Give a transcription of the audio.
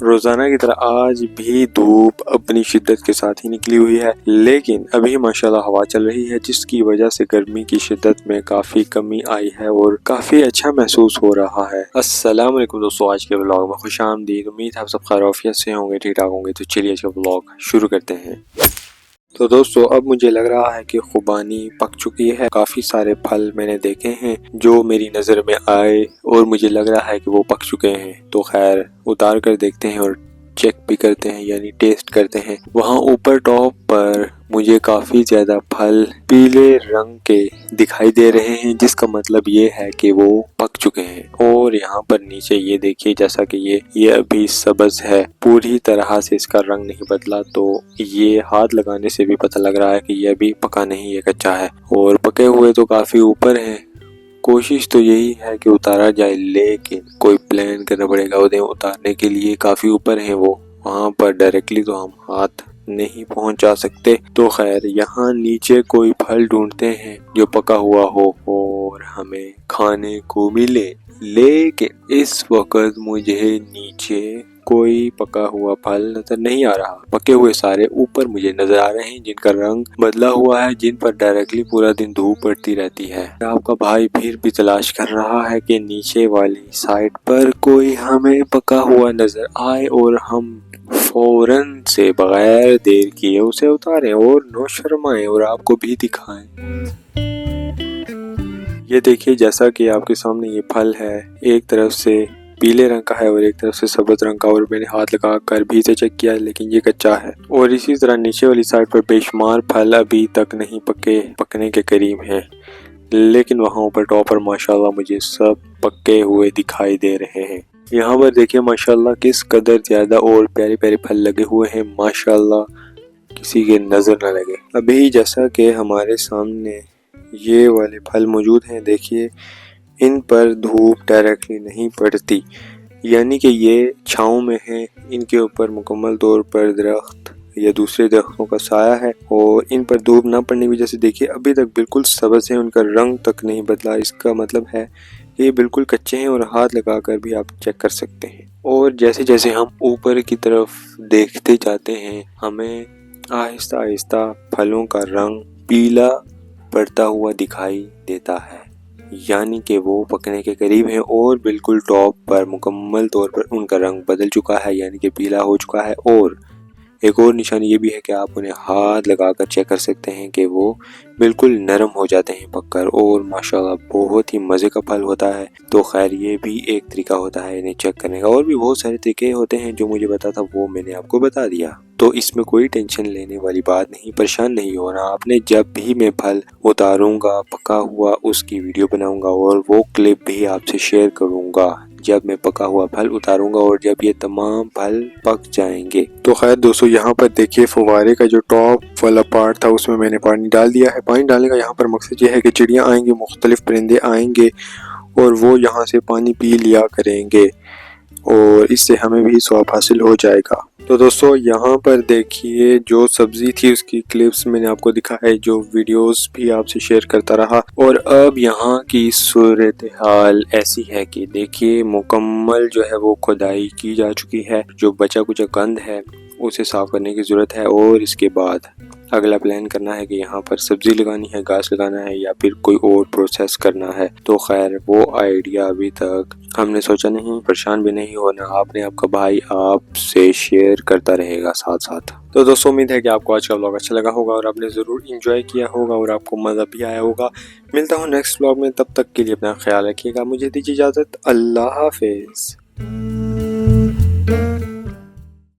रोजाना की तरह आज भी धूप अपनी शिद्दत के साथ ही निकली हुई है, लेकिन अभी माशाल्लाह हवा चल रही है जिसकी वजह से गर्मी की शिद्दत में काफी कमी आई है और काफी अच्छा महसूस हो रहा है। अस्सलाम वालेकुम दोस्तों, आज के व्लॉग में खुशामदीद। उम्मीद है आप सब खैरियत से होंगे, ठीक ठाक होंगे। तो चलिए आज का व्लॉग शुरू करते हैं। तो दोस्तों अब मुझे लग रहा है कि खुबानी पक चुकी है। काफ़ी सारे फल मैंने देखे हैं जो मेरी नज़र में आए और मुझे लग रहा है कि वो पक चुके हैं। तो खैर उतार कर देखते हैं और चेक भी करते हैं, यानी टेस्ट करते हैं। वहाँ ऊपर टॉप पर मुझे काफ़ी ज़्यादा फल पीले रंग के दिखाई दे रहे हैं, जिसका मतलब ये है कि वो पक चुके हैं। और यहाँ पर नीचे ये देखिए, जैसा कि ये अभी सब्ज है, पूरी तरह से इसका रंग नहीं बदला। तो ये हाथ लगाने से भी पता लग रहा है कि ये अभी पका नहीं, ये कच्चा है। और पके हुए तो काफ़ी ऊपर हैं। कोशिश तो यही है कि उतारा जाए, लेकिन कोई प्लान करना पड़ेगा उन्हें उतारने के लिए। काफ़ी ऊपर हैं वो, वहाँ पर डायरेक्टली तो हम हाथ नहीं पहुंचा सकते। तो खैर यहाँ नीचे कोई फल ढूंढते हैं जो पका हुआ हो और हमें खाने को मिले, लेकिन इस वक्त मुझे नीचे कोई पका हुआ फल नजर नहीं आ रहा। पके हुए सारे ऊपर मुझे नजर आ रहे हैं जिनका रंग बदला हुआ है, जिन पर डायरेक्टली पूरा दिन धूप पड़ती रहती है। आपका भाई फिर भी तलाश कर रहा है कि नीचे वाली साइड पर कोई हमें पका हुआ नजर आए और हम फौरन से बगैर देर किए उसे उतारें और नो शर्माएं और आपको भी दिखाएं। ये देखिए, जैसा कि आपके सामने ये फल है, एक तरफ से पीले रंग का है और एक तरफ से सब्ज रंग का। और मैंने हाथ लगा कर भी इसे चेक किया, लेकिन ये कच्चा है। और इसी तरह नीचे वाली साइड पर बेशुमार फल अभी तक नहीं पकने के करीब हैं, लेकिन वहाँ ऊपर टॉप पर माशाल्लाह मुझे सब पके हुए दिखाई दे रहे हैं। यहाँ पर देखिए माशाल्लाह किस कदर ज्यादा और प्यारे प्यारे फल लगे हुए हैं। माशाल्लाह किसी के नजर न लगे। अभी जैसा कि हमारे सामने ये वाले फल मौजूद हैं, देखिए इन पर धूप डायरेक्टली नहीं पड़ती, यानी कि ये छाँव में है। इनके ऊपर मुकम्मल तौर पर दरख्त या दूसरे दरख्तों का साया है और इन पर धूप ना पड़ने की वजह से देखिए अभी तक बिल्कुल सब्ज है, उनका रंग तक नहीं बदला। इसका मतलब है ये बिल्कुल कच्चे हैं और हाथ लगाकर भी आप चेक कर सकते हैं। और जैसे जैसे हम ऊपर की तरफ देखते जाते हैं, हमें आहिस्ता आहिस्ता फलों का रंग पीला पड़ता हुआ दिखाई देता है, यानी कि वो पकने के करीब है और बिल्कुल टॉप पर मुकम्मल तौर पर उनका रंग बदल चुका है, यानी कि पीला हो चुका है। और एक और निशानी ये भी है कि आप उन्हें हाथ लगाकर चेक कर सकते हैं कि वो बिल्कुल नरम हो जाते हैं पककर, और माशाल्लाह बहुत ही मज़े का फल होता है। तो खैर ये भी एक तरीका होता है इन्हें चेक करने का। और भी बहुत सारे तरीके होते हैं जो मुझे पता था वो मैंने आपको बता दिया। तो इसमें कोई टेंशन लेने वाली बात नहीं, परेशान नहीं होना आपने। जब भी मैं फल उतारूंगा पका हुआ उसकी वीडियो बनाऊंगा और वो क्लिप भी आपसे शेयर करूंगा जब मैं पका हुआ फल उतारूंगा और जब ये तमाम फल पक जाएंगे। तो खैर दोस्तों, यहाँ पर देखिए फुवारे का जो टॉप वाला पार्ट था उसमें मैंने पानी डाल दिया है। पानी डालने का यहाँ पर मकसद ये है कि चिड़ियाँ आएंगी, मुख्तलिफ परिंदे आएंगे और वो यहाँ से पानी पी लिया करेंगे और इससे हमें भी स्वाब हासिल हो जाएगा। तो दोस्तों यहाँ पर देखिए जो सब्जी थी उसकी क्लिप्स मैंने आपको दिखाई, जो वीडियोस भी आपसे शेयर करता रहा। और अब यहाँ की सूरत हाल ऐसी है कि देखिए मुकम्मल जो है वो खुदाई की जा चुकी है। जो बचा कुचा गंद है उसे साफ करने की ज़रूरत है और इसके बाद अगला प्लान करना है कि यहाँ पर सब्जी लगानी है, घास लगाना है या फिर कोई और प्रोसेस करना है। तो खैर वो आइडिया अभी तक हमने सोचा नहीं। परेशान भी नहीं होना आपने, आपका भाई आपसे शेयर करता रहेगा साथ साथ। तो दोस्तों उम्मीद है कि आपको आज का व्लॉग अच्छा लगा होगा और आपने ज़रूर इंजॉय किया होगा और आपको मज़ा भी आया होगा। मिलता हूँ नेक्स्ट व्लॉग में, तब तक के लिए अपना ख्याल रखिएगा। मुझे दीजिए इजाज़त, अल्लाह हाफिज़।